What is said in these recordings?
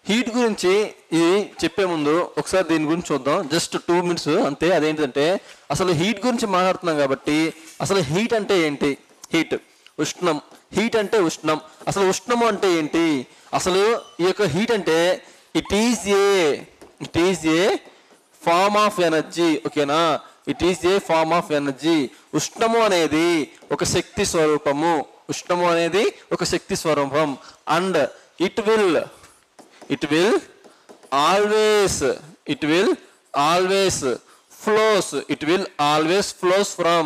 Heat గురించి ఇది చెప్పే ముందు ఒకసారి దీని గురించి చూద్దాం. జస్ట్ 2 minutes అంతే. అదేంటంటే అసలు హీట్ గురించి మాట్లాడుతున్నాం కాబట్టి అసలు హీట్ అంటే ఏంటి? హీట్ ఉష్ణం. హీట్ అంటే ఉష్ణం. అసలు ఉష్ణము అంటే ఏంటి? అసలు ఈ యొక్క హీట్ అంటే it is a form of energy. ఓకేనా? It is a form of energy. ఉష్ణము అనేది ఒక శక్తి స్వరూపము. ఉష్ణము అనేది ఒక శక్తి స్వరూపం. And it will always flows from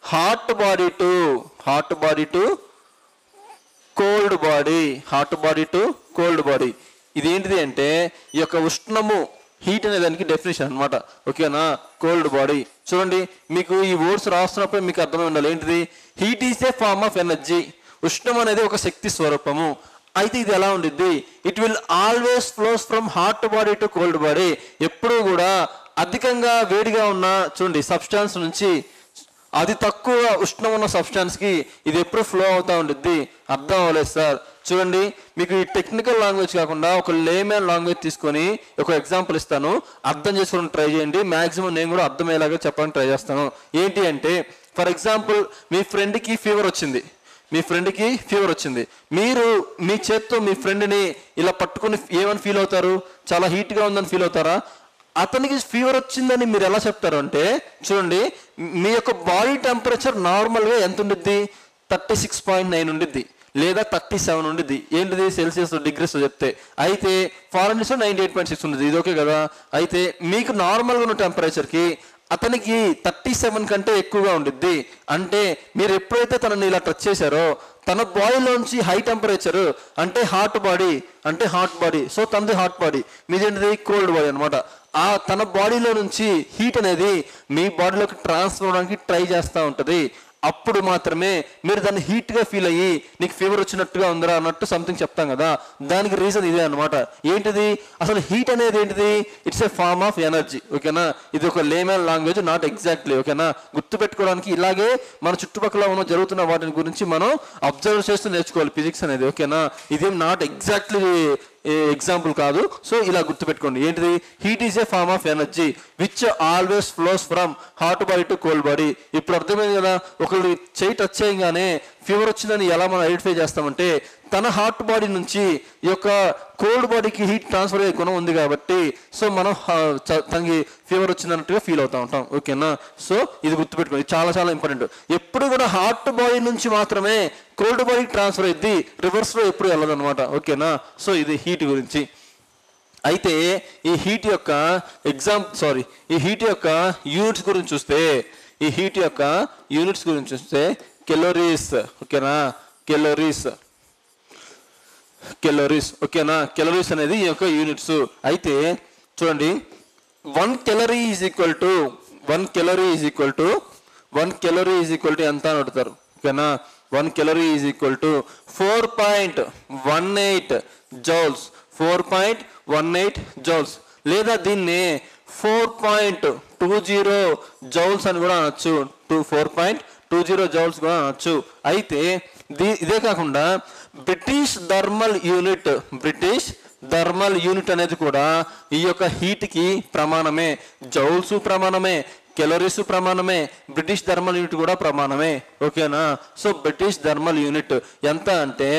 hot body to cold body. ఇదేంటిది అంటే ఈ యొక్క ఉష్ణము హీట్ అనే దానికి డెఫినేషన్ అనమాట. ఓకేనా? Cold body. చూడండి, మీకు ఈ వర్డ్స్ రాస్తున్నప్పుడు మీకు అర్థమై ఉండాలి. ఏంటిది? Heat is a form of energy. ఉష్ణం అనేది ఒక శక్తి స్వరూపము. అయితే ఇది ఎలా ఉండిద్ది? It will always flows from hot body to cold body. ఎప్పుడూ కూడా అధికంగా వేడిగా ఉన్న చూడండి సబ్స్టాన్స్ నుంచి అది తక్కువ ఉష్ణం ఉన్న సబ్స్టాన్స్కి ఇది ఎప్పుడు ఫ్లో అవుతూ ఉండిద్ది. అర్థం అవ్వలేదు సార్. చూడండి, మీకు ఈ టెక్నికల్ లాంగ్వేజ్ కాకుండా ఒక లేమన్ లాంగ్వేజ్ తీసుకొని ఒక ఎగ్జాంపుల్ ఇస్తాను, అర్థం చేసుకోవడానికి ట్రై చేయండి. మ్యాక్సిమం నేను కూడా అర్థమయ్యేలాగా చెప్పడానికి ట్రై చేస్తాను. ఏంటి అంటే, ఫర్ ఎగ్జాంపుల్ మీ ఫ్రెండ్కి ఫీవర్ వచ్చింది. మీరు మీ చేత్తో మీ ఫ్రెండ్ని ఇలా పట్టుకుని ఏమని ఫీల్ అవుతారు? చాలా హీట్గా ఉందని ఫీల్ అవుతారా? అతనికి ఫీవర్ వచ్చిందని మీరు ఎలా చెప్తారు అంటే, చూడండి, మీ యొక్క బాడీ టెంపరేచర్ నార్మల్గా ఎంత ఉండిద్ది? 36.9 ఉండిద్ది, లేదా 37 ఉండిద్ది. ఏంటిది? సెల్సియస్ డిగ్రీస్ చెప్తే. అయితే ఫారెన్హీట్లో 98.6 ఉంది. ఇది ఓకే కదా? అయితే మీకు నార్మల్గా ఉన్న టెంపరేచర్కి అతనికి 37 కంటే ఎక్కువగా ఉండిద్ది. అంటే మీరు ఎప్పుడైతే తనని ఇలా టచ్ చేశారో తన బాడీలోంచి హై టెంపరేచర్ అంటే హాట్ బాడీ. సో తనది హాట్ బాడీ, మీదేంటిది కోల్డ్ బాడీ అనమాట. ఆ తన బాడీలో నుంచి హీట్ అనేది మీ బాడీలోకి ట్రాన్స్ఫర్ అవడానికి ట్రై చేస్తూ ఉంటుంది. అప్పుడు మాత్రమే మీరు దాన్ని హీట్గా ఫీల్ అయ్యి నీకు ఫీవర్ వచ్చినట్టుగా ఉందిరా అన్నట్టు సంథింగ్ చెప్తాం కదా. దానికి రీజన్ ఇదే అనమాట. ఏంటిది? అసలు హీట్ అనేది ఏంటిది? It's a form of energy. ఓకేనా? ఇది ఒక లేమన్ లాంగ్వేజ్, నాట్ ఎగ్జాక్ట్లీ. ఓకేనా? గుర్తుపెట్టుకోవడానికి ఇలాగే మన చుట్టుపక్కల ఉన్న జరుగుతున్న వాటిని గురించి మనం అబ్జర్వ్ చేస్తూ నేర్చుకోవాలి ఫిజిక్స్ అనేది. ఓకేనా? ఇదేం నాట్ ఎగ్జాక్ట్లీ ఎగ్జాంపుల్ కాదు. సో ఇలా గుర్తుపెట్టుకోండి. ఏంటిది? Heat is a form of energy which always flows from hot body to cold body. ఇప్పుడు అర్థమైంది కదా? ఒకళ్ళు చేయి టచ్ చేయగానే ఫీవర్ వచ్చిందని ఎలా మనం ఐడెంటిఫై చేస్తామంటే తన హాట్ బాడీ నుంచి ఈ యొక్క కోల్డ్ బాడీకి హీట్ ట్రాన్స్ఫర్ అయ్యే గుణం ఉంది కాబట్టి సో మనం తనకి ఫీవర్ వచ్చిందన్నట్టుగా ఫీల్ అవుతూ ఉంటాం. ఓకేనా? సో ఇది గుర్తుపెట్టుకోండి, చాలా చాలా ఇంపార్టెంట్. ఎప్పుడు కూడా హాట్ బాడీ నుంచి మాత్రమే కోల్డ్ బాడీకి ట్రాన్స్ఫర్ అయ్యింది, రివర్స్లో ఎప్పుడు వెళ్ళదన్నమాట. ఓకేనా? సో ఇది హీట్ గురించి. అయితే ఈ హీట్ యొక్క యూనిట్స్ గురించి చూస్తే కెలోరీస్. ఓకేనా? కెలోరీస్. ఓకేనా? కెలోరీస్ అనేది ఈ యొక్క యూనిట్స్. అయితే చూడండి, 1 calorie ఈజ్ ఈక్వల్ టు ఎంత అని అడుగుతారు. ఓకేనా? 1 calorie is equal to 4.18 joules. 4.18 joules, లేదా దీన్ని 4.20 జౌల్స్ అని కూడా అనొచ్చు. 4.20 జౌల్స్ కూడా అనొచ్చు. అయితే ఇదే కాకుండా బ్రిటిష్ థర్మల్ యూనిట్ అనేది కూడా ఈ యొక్క హీట్కి ప్రమాణమే. జౌల్స్ ప్రమాణమే, కెలోరీస్ ప్రమాణమే, బ్రిటిష్ థర్మల్ యూనిట్ కూడా ప్రమాణమే. ఓకేనా? సో బ్రిటిష్ థర్మల్ యూనిట్ ఎంత అంటే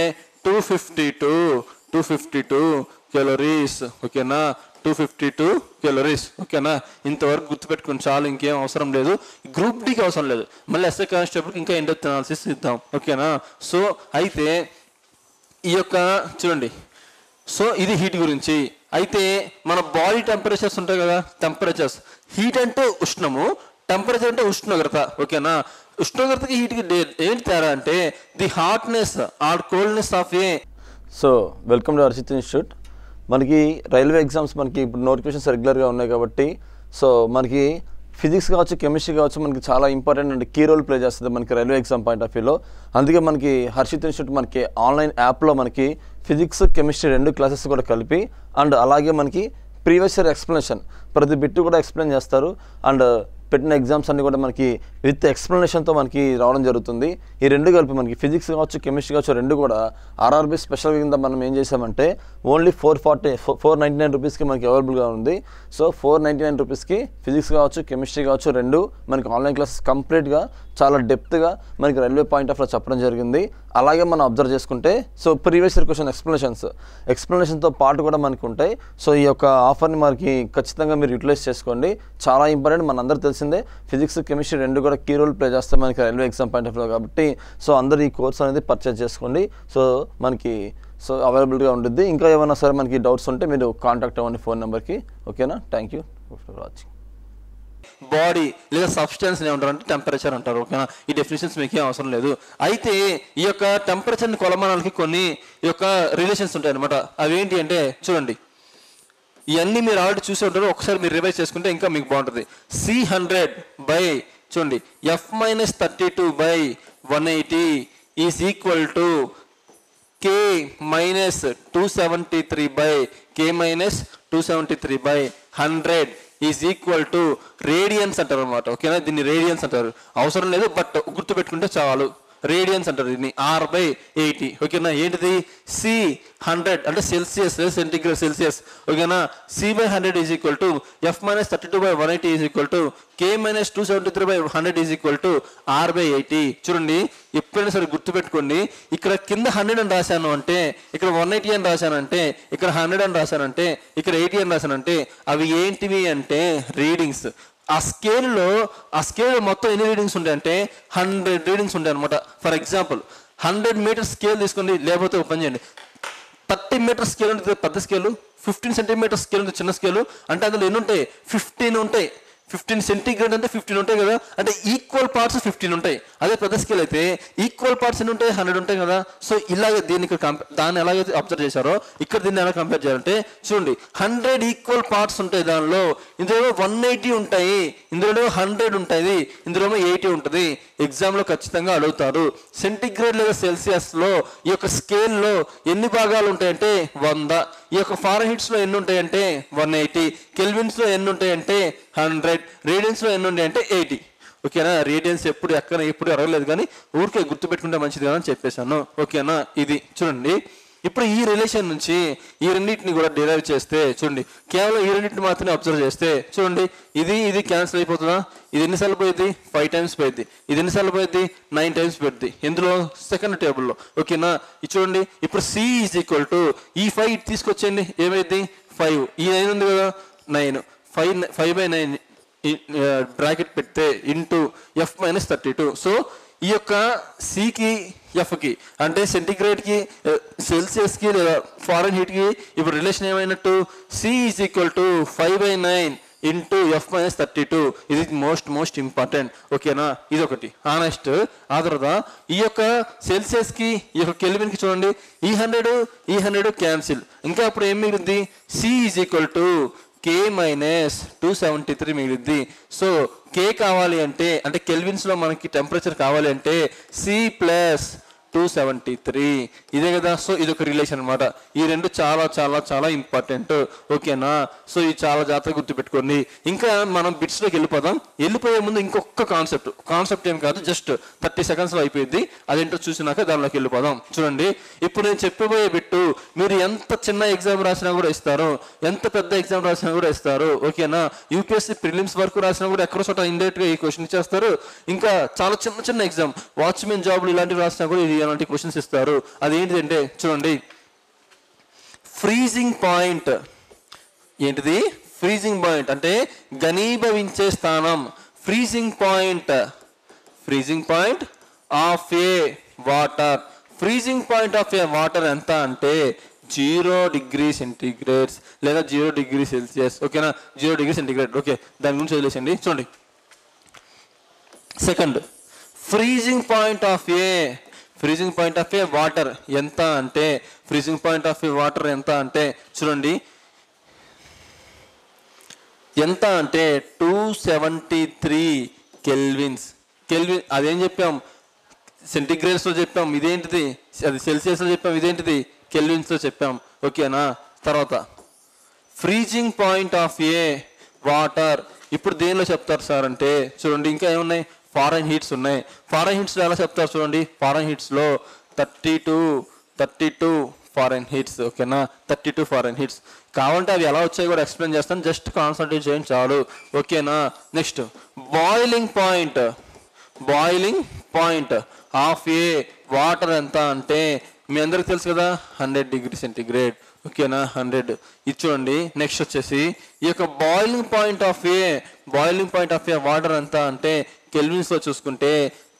252 కెలోరీస్. ఓకేనా? 252 కెలోరీస్. ఓకేనా? ఇంతవరకు గుర్తుపెట్టుకుని చాలు, ఇంకేం అవసరం లేదు. గ్రూప్ డీకి అవసరం లేదు, మళ్ళీ ఎస్ఐ కానిస్టేబుల్కి ఇంకా ఇండెప్త్ అనాలిసిస్ ఇద్దాం. ఓకేనా? సో అయితే ఈ యొక్క చూడండి, సో ఇది హీట్ గురించి. అయితే మన బాడీ టెంపరేచర్స్ ఉంటాయి కదా, టెంపరేచర్స్. హీట్ అంటే ఉష్ణము, టెంపరేచర్ అంటే ఉష్ణోగ్రత. ఓకేనా? ఉష్ణోగ్రతకి హీట్కి ఏంటి తేడా అంటే the hotness or coldness of a. So welcome to Harshit institute. మనకి రైల్వే ఎగ్జామ్స్ మనకి ఇప్పుడు నోటిఫికేషన్స్ రెగ్యులర్గా ఉన్నాయి కాబట్టి సో మనకి ఫిజిక్స్ కావచ్చు, కెమిస్ట్రీ కావచ్చు, మనకి చాలా important and key role play చేస్తుంది మనకి రైల్వే ఎగ్జామ్ పాయింట్ ఆఫ్ వ్యూలో. అందుకే మనకి హర్షిత్ ఇన్స్టిట్యూట్ మనకి ఆన్లైన్ యాప్లో మనకి ఫిజిక్స్, కెమిస్ట్రీ 2 క్లాసెస్ కూడా కలిపి అండ్ అలాగే మనకి ప్రీవియస్ ఇయర్ ఎక్స్ప్లెనేషన్ ప్రతి బిట్టు కూడా ఎక్స్ప్లెయిన్ చేస్తారు. అండ్ పెట్టిన ఎగ్జామ్స్ అన్నీ కూడా మనకి విత్ ఎక్స్ప్లెనేషన్తో మనకి రావడం జరుగుతుంది. ఈ రెండు కలిపి మనకి ఫిజిక్స్ కావచ్చు కెమిస్ట్రీ కావచ్చు రెండు కూడా ఆర్ఆర్బీ స్పెషల్ కింద మనం ఏం చేసామంటే ఓన్లీ 499 రూపీస్కి మనకి అవైలబుల్గా ఉంది. సో 499 రూపీస్కి ఫిజిక్స్ కావచ్చు కెమిస్ట్రీ కావచ్చు రెండు మనకి ఆన్లైన్ క్లాస్ కంప్లీట్గా చాలా డెప్త్గా మనకి రైల్వే పాయింట్ ఆఫ్ లో చెప్పడం జరిగింది. అలాగే మనం అబ్జర్వ్ చేసుకుంటే సో ప్రీవియస్ ఇయర్ క్వశ్చన్ ఎక్స్ప్లెనేషన్తో పాటు కూడా మనకి ఉంటాయి. సో ఈ యొక్క ఆఫర్ని మనకి ఖచ్చితంగా మీరు యూటిలైజ్ చేసుకోండి. చాలా ఇంపార్టెంట్, మనందరూ తెలిసిందే ఫిజిక్స్ కెమిస్ట్రీ రెండు కూడా కీ రోల్ ప్లే చేస్తాయి మనకి రైల్వే ఎగ్జామ్ పాయింట్ ఆఫ్ లో. కాబట్టి సో అందరూ ఈ కోర్స్ అనేది పర్చేజ్ చేసుకోండి. సో మనకి సో అవైలబుల్గా ఉంటుంది. ఇంకా ఏమైనా సరే మనకి డౌట్స్ ఉంటే మీరు కాంటాక్ట్ అవ్వండి ఫోన్ నెంబర్కి. ఓకేనా? Thank you for watching. Body లేదా సబ్స్టెన్స్ ఏమంటారు అంటే టెంపరేచర్ అంటారు. ఓకేనా? ఈ డెఫినేషన్స్ మీకు ఏం అవసరం లేదు. అయితే ఈ యొక్క టెంపరేచర్ని కొలమానాలకి కొన్ని ఈ యొక్క రిలేషన్స్ ఉంటాయి అనమాట. అవి ఏంటి అంటే చూడండి, ఇవన్నీ మీరు ఆల్రెడీ చూసి ఉంటారు, ఒకసారి మీరు రివైజ్ చేసుకుంటే ఇంకా మీకు బాగుంటుంది. C100 బై చూడండి F-32/180 is equal to K-273/K-273/100 is equal to radians అంటారు అనమాట. ఓకేనా? దీన్ని రేడియన్స్ అంటారు, అవసరం లేదు బట్ గుర్తుపెట్టుకుంటే చాలు. రేడియన్స్ అంటారు దీన్ని R/80. ఓకేనా? ఏంటిది C100 అంటే సెల్సియస్, సెంటిగ్రేడ్ సెల్సియస్. ఓకేనా? C/100 is equal to F-32/180 is equal to K-273/100 is equal to R/80. చూడండి, ఎప్పుడైనా సరే గుర్తుపెట్టుకోండి, ఇక్కడ కింద 100 అని రాశాను అంటే, ఇక్కడ 180 అని రాశానంటే, ఇక్కడ 100 అని రాశానంటే, ఇక్కడ 80 అని రాశానంటే అవి ఏంటివి అంటే రీడింగ్స్. ఆ స్కేల్ మొత్తం ఎన్ని రీడింగ్స్ ఉంటాయంటే 100 రీడింగ్స్ ఉంటాయి అనమాట. ఫర్ ఎగ్జాంపుల్ 100 మీటర్స్ స్కేల్ తీసుకోండి, లేకపోతే ఓపెన్ చేయండి. 30 మీటర్స్ స్కేల్ ఉంటుంది పెద్ద స్కేలు, 15 సెంటీమీటర్ స్కేల్ ఉంటుంది చిన్న స్కేలు. అంటే అందులో ఎన్ని ఉంటాయి? 15 ఉంటాయి. 15 సెంటీగ్రేడ్ అంటే 15 ఉంటాయి కదా, అంటే ఈక్వల్ పార్ట్స్ 15 ఉంటాయి. అదే పెద్ద స్కేల్ అయితే ఈక్వల్ పార్ట్స్ ఎన్ని ఉంటాయి? 100 ఉంటాయి కదా. సో ఇలాగే దీన్ని దాన్ని ఎలాగైతే అబ్జర్వ్ చేశారో ఇక్కడ దీన్ని ఎలా కంపేర్ చేయాలంటే చూడండి, 100 ఈక్వల్ పార్ట్స్ ఉంటాయి దానిలో. ఇందులో 180 ఉంటాయి, ఇందులో 100 ఉంటుంది, ఇందులో 80 ఉంటుంది. ఎగ్జామ్లో ఖచ్చితంగా అడుగుతారు. సెంటిగ్రేడ్ లేదా సెల్సియస్లో ఈ యొక్క స్కేల్లో ఎన్ని భాగాలు ఉంటాయంటే 100. ఈ యొక్క ఫారెన్హీట్స్లో ఎన్ని ఉంటాయంటే 180. కెల్విన్స్లో ఎన్ని ఉంటాయంటే 100. రేడియన్స్లో ఎన్ని ఉంటాయంటే 80. ఓకేనా? రేడియన్స్ ఎప్పుడు అడగలేదు కానీ ఊరికే గుర్తుపెట్టుకుంటే మంచిది కదా అని చెప్పేశాను. ఓకేనా? ఇది చూడండి, ఇప్పుడు ఈ రిలేషన్ నుంచి ఈ రెండింటిని కూడా డిరైవ్ చేస్తే చూడండి, కేవలం ఈ రెండింటిని మాత్రమే అబ్జర్వ్ చేస్తే చూడండి, ఇది క్యాన్సిల్ అయిపోతుందా? ఇది ఎన్నిసార్లు పోయింది? 5 టైమ్స్ పోయింది. ఇది ఎన్నిసార్లు పోయింది? 9 టైమ్స్ పోయింది. ఎందులో? సెకండ్ టేబుల్లో. ఓకేనా? ఇది చూడండి, ఇప్పుడు C ఈజ్ ఈక్వల్ టు ఈ 5 తీసుకొచ్చేయండి, ఏమైంది? 5. ఈ 9 ఉంది కదా, 9. 5/9 బ్రాకెట్ పెడితే ఇంటూ F-32. సో ఈ యొక్క సికి ఎఫ్కి అంటే సెంటిగ్రేడ్కి సెల్సియస్కి లేదా ఫారెన్ హీట్కి ఇప్పుడు రిలేషన్ ఏమైనట్టు? C is equal to 5/9 into F-32. ఇది మోస్ట్ ఇంపార్టెంట్. ఓకేనా? ఇది ఒకటి. నెక్స్ట్ ఆ తర్వాత ఈ యొక్క సెల్సియస్కి ఈ యొక్క కెల్విన్కి చూడండి, ఈ 100 క్యాన్సిల్. ఇంకా అప్పుడు ఏం మిగిలింది? C is equal to K-273 మిగిలింది. సో K కావాలి అంటే కెల్విన్స్లో మనకి టెంపరేచర్ కావాలి అంటే C+273 ఇదే కదా. సో ఇది ఒక రిలేషన్ అనమాట. ఈ రెండు చాలా చాలా చాలా ఇంపార్టెంట్. ఓకేనా? సో ఇది చాలా జాగ్రత్తగా గుర్తుపెట్టుకోండి. ఇంకా మనం బిట్స్లోకి వెళ్ళిపోయే ముందు ఇంకొక కాన్సెప్ట్ ఏం కాదు, జస్ట్ 30 సెకండ్స్లో అయిపోయింది. అదేంటో చూసినాక దానిలోకి వెళ్ళిపోదాం. చూడండి, ఇప్పుడు నేను చెప్పబోయే బిట్టు మీరు ఎంత చిన్న ఎగ్జామ్ రాసినా కూడా ఇస్తారు, ఎంత పెద్ద ఎగ్జామ్ రాసినా కూడా ఇస్తారు. ఓకేనా? యూపీఎస్సీ ప్రిలిమ్స్ వరకు రాసినా కూడా ఎక్కడో చోట ఇండైరెక్ట్గా ఈ క్వశ్చన్ ఇచ్చేస్తారు. ఇంకా చాలా చిన్న ఎగ్జామ్, వాచ్మెన్ జాబ్లు ఇలాంటివి రాసినా కూడా ఇలాంటి క్వశ్చన్స్ ఇస్తారు. అదేంటిదంటే చూడండి, ఫ్రీజింగ్ పాయింట్. ఏంటిది? ఫ్రీజింగ్ పాయింట్ అంటే ఘనీభవించే స్థానం. Freezing point of A water. Freezing point of A water ఎంత అంటే 0 డిగ్రీ సెంటీగ్రేడ్స్ లేదా 0 డిగ్రీ సెల్సియస్. ఓకేనా? 0 డిగ్రీ సెంటీగ్రేడ్. ఓకే, దాని గురించి వదిలేసండి. చూడండి, second freezing point of A water ఎంత అంటే చూడండి ఎంత అంటే 273 కెల్విన్స్. అదేం చెప్పాం? సెంటిగ్రేడ్స్లో చెప్పాం. ఇదేంటిది? అది సెల్సియస్లో చెప్పాం. ఇదేంటిది? కెల్విన్స్లో చెప్పాం. ఓకేనా? తర్వాత freezing point of A water. ఇప్పుడు దేనిలో చెప్తారు సార్ అంటే చూడండి, ఇంకా ఏమున్నాయి, ఫారెన్ హీట్స్ ఉన్నాయి. ఫారెన్ హీట్స్లో ఎలా చెప్తారు చూడండి, ఫారెన్ హీట్స్లో 32 ఫారెన్ హీట్స్. ఓకేనా, 32 ఫారెన్ హీట్స్. కావాలంటే అవి ఎలా వచ్చాయి కూడా ఎక్స్ప్లెయిన్ చేస్తాను, జస్ట్ కాన్సన్ట్రేట్ చేయండి చాలు. ఓకేనా, next boiling point of A water ఎంత అంటే మీ అందరికి తెలుసు కదా, 100 డిగ్రీ సెంటిగ్రేడ్. ఓకేనా, 100. ఇది చూడండి. నెక్స్ట్ వచ్చేసి ఈ యొక్క boiling point of A water ఎంత అంటే కెల్విన్స్లో చూసుకుంటే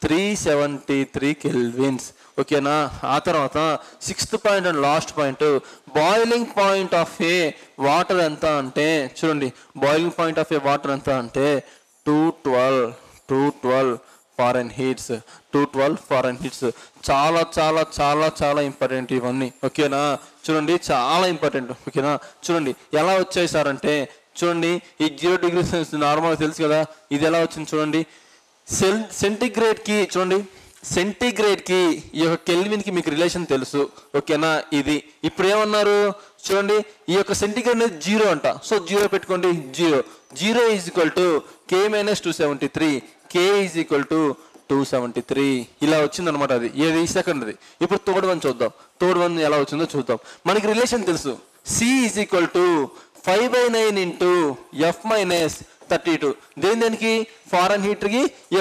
373 కెల్విన్స్. ఓకేనా, ఆ తర్వాత 6th point and last point, boiling point of A water ఎంత అంటే చూడండి, boiling point of A water ఎంత అంటే 212 ఫారెన్ హీట్స్. 212 foreign heats. చాలా చాలా చాలా చాలా ఇంపార్టెంట్ ఇవన్నీ. ఓకేనా, చూడండి చాలా ఇంపార్టెంట్. ఓకేనా, చూడండి ఎలా వచ్చాయి సార్ అంటే చూడండి, ఈ 0 డిగ్రీ నార్మల్గా తెలుసు కదా, ఇది ఎలా వచ్చింది చూడండి. సెంటిగ్రేడ్కి చూడండి, సెంటిగ్రేడ్కి ఈ యొక్క కెల్విన్కి మీకు రిలేషన్ తెలుసు. ఓకేనా, ఇది ఇప్పుడు ఏమన్నారు చూడండి, ఈ యొక్క సెంటిగ్రేడ్ అనేది 0 అంట. సో 0 పెట్టుకోండి. 0 is equal to K - 273, K is equal to 273. ఇలా వచ్చిందనమాట. అది ఏది సెకండ్ది. ఇప్పుడు థర్డ్ వన్ చూద్దాం. థర్డ్ వన్ ఎలా వచ్చిందో చూద్దాం. మనకి రిలేషన్ తెలుసు, C is equal to 5/9 into F - 32. దేనికి, ఫారెన్ హీట్కి ఈ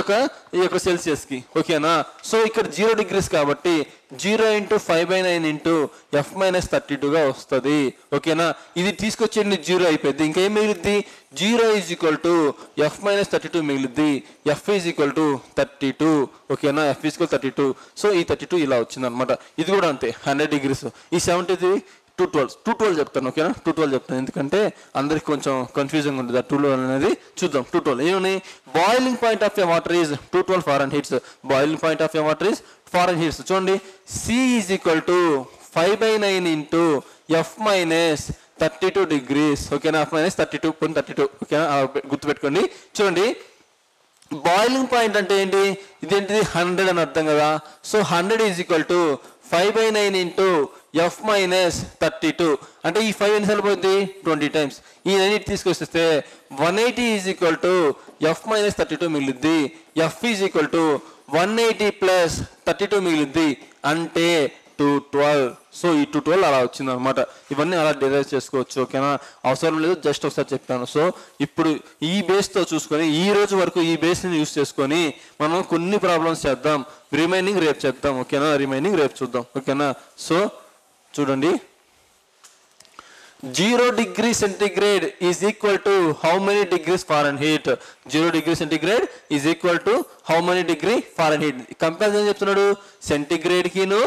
యొక్క సెల్సియస్కి. ఓకేనా, సో ఇక్కడ 0 డిగ్రీస్ కాబట్టి 0 × 5/9 ఇంటూ F - 32గా వస్తుంది. ఓకేనా, ఇది తీసుకొచ్చేది 0 అయిపోయింది. ఇంకేం మిగిలిద్ది, 0 is equal to F - 32 మిగిలిద్ది. F is equal to 32. ఓకేనా, F ఈజ్ ఈక్వల్ 32. సో ఈ 32 ఇలా వచ్చింది అనమాట. ఇది కూడా అంతే, 100 డిగ్రీస్. ఈ 70 212 చెప్తాను. ఓకేనా, 212 చెప్తాను, ఎందుకంటే అందరికి కొంచెం కన్ఫ్యూజన్ ఉంటుంది. ఆ 212 అనేది చూద్దాం. 212 ఏమని, boiling point of A water is 212 foreign heats. Boiling point of A water is foreign heats. చూడండి, C is equal to 5/9 into F - 32 degrees. ఓకేనా, F - 32.32. ఓకేనా, గుర్తుపెట్టుకోండి. చూడండి, బాయిలింగ్ పాయింట్ అంటే ఏంటి, ఇదేంటిది 100 అని అర్థం కదా. So 100 is equal to 5/9 into F - 32. అంటే ఈ 5 ఎన్నిసార్లు పోయింది, 20 టైమ్స్. ఈ 9 తీసుకొస్తే 180 is equal to F - 32 మిగిలిద్ది. F is equal to 180 + 32 మిగిలిద్ది, అంటే 212. సో ఈ 212 అలా వచ్చింది అనమాట. ఇవన్నీ అలా డిరైవ్ చేసుకోవచ్చు. ఓకేనా, అవసరం లేదు, జస్ట్ ఒకసారి చెప్పాను. సో ఇప్పుడు ఈ బేస్తో చూసుకొని ఈ రోజు వరకు ఈ బేస్ని యూస్ చేసుకొని మనం కొన్ని ప్రాబ్లమ్స్ చేద్దాం. రిమైనింగ్ రేపు చేద్దాం. ఓకేనా, రిమైనింగ్ రేపు చూద్దాం. ఓకేనా, సో చూడండి, 0 degree centigrade is equal to how many degrees Fahrenheit. 0 degree centigrade is equal to how many degree Fahrenheit. Comparison చెప్తున్నాడు, సెంటిగ్రేడ్కిను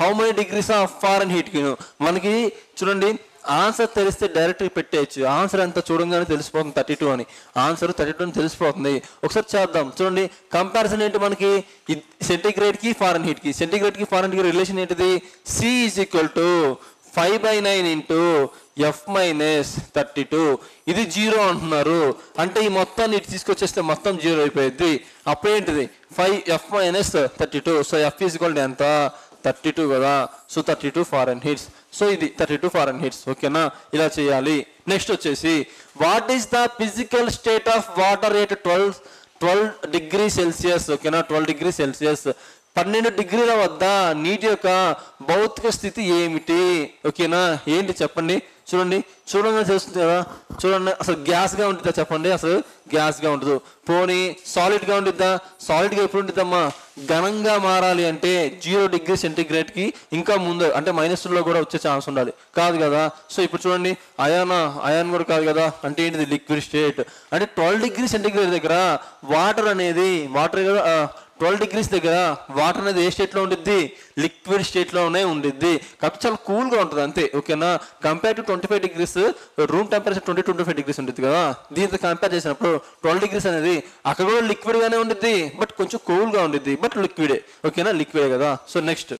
హౌ మెనీ డిగ్రీస్ ఆఫ్ ఫారెన్ హీట్కిను. మనకి చూడండి, ఆన్సర్ తెలిస్తే డైరెక్ట్ పెట్టేయచ్చు. ఆన్సర్ ఎంత చూడంగానే తెలిసిపోతుంది, 32 అని. ఆన్సర్ 32 అని తెలిసిపోతుంది. ఒకసారి చేద్దాం. చూడండి, కంపారిజన్ ఏంటి మనకి, సెంటిగ్రేడ్కి ఫారెన్ హీట్కి. సెంటిగ్రేడ్కి ఫారెన్ హీట్కి రిలేషన్ ఏంటిది, C is equal to 5/9 into F - 32. ఇది 0 అంటున్నారు. అంటే ఈ మొత్తాన్ని ఇటు తీసుకొచ్చేస్తే మొత్తం 0 అయిపోయింది. అప్పుడేంటిది 5F - 32. So F is equal to ఎంత, 32 కదా. So 32 foreign heats. సో ఇది 32 ఫారెన్ హీట్స్. ఓకేనా, ఇలా చేయాలి. నెక్స్ట్ వచ్చేసి, what is the physical state of water at 12 degree Celsius. ఓకేనా, 12 డిగ్రీ సెల్సియస్, 12 డిగ్రీల వద్ద నీటి యొక్క భౌతిక స్థితి ఏమిటి. ఓకేనా, ఏంటి చెప్పండి. చూడండి తెలుస్తుంది కదా. చూడండి, అసలు గ్యాస్గా ఉంటుందా చెప్పండి, అసలు గ్యాస్గా ఉండదు. పోనీ సాలిడ్గా ఉండిద్దా, సాలిడ్గా ఎప్పుడు ఉండిద్దమ్మా, ఘనంగా మారాలి అంటే 0 డిగ్రీ సెంటిగ్రేడ్కి ఇంకా ముందు అంటే -2లో కూడా వచ్చే ఛాన్స్ ఉండాలి. కాదు కదా. సో ఇప్పుడు చూడండి, అయాన్ కూడా కాదు కదా. అంటే ఏంటిది, లిక్విడ్ స్టేట్. అంటే 12 డిగ్రీ సెంటిగ్రేడ్ దగ్గర వాటర్ కదా, 12 డిగ్రీస్ దగ్గర వాటర్ అనేది ఏ స్టేట్లో ఉండిద్ది, లిక్విడ్ స్టేట్లోనే ఉండిద్ది. కాబట్టి చాలా కూల్గా ఉంటుంది అంతే. ఓకేనా, compare to 25 degrees room temperature 20-25 degrees ఉంటుంది కదా. దీంతో కంపేర్ చేసినప్పుడు 12 డిగ్రీస్ అనేది అక్కడ కూడా లిక్విడ్గానే ఉండిద్ది, బట్ కొంచెం కూల్గా ఉండిద్ది, బట్ లిక్విడే. ఓకేనా, లిక్విడే కదా. So next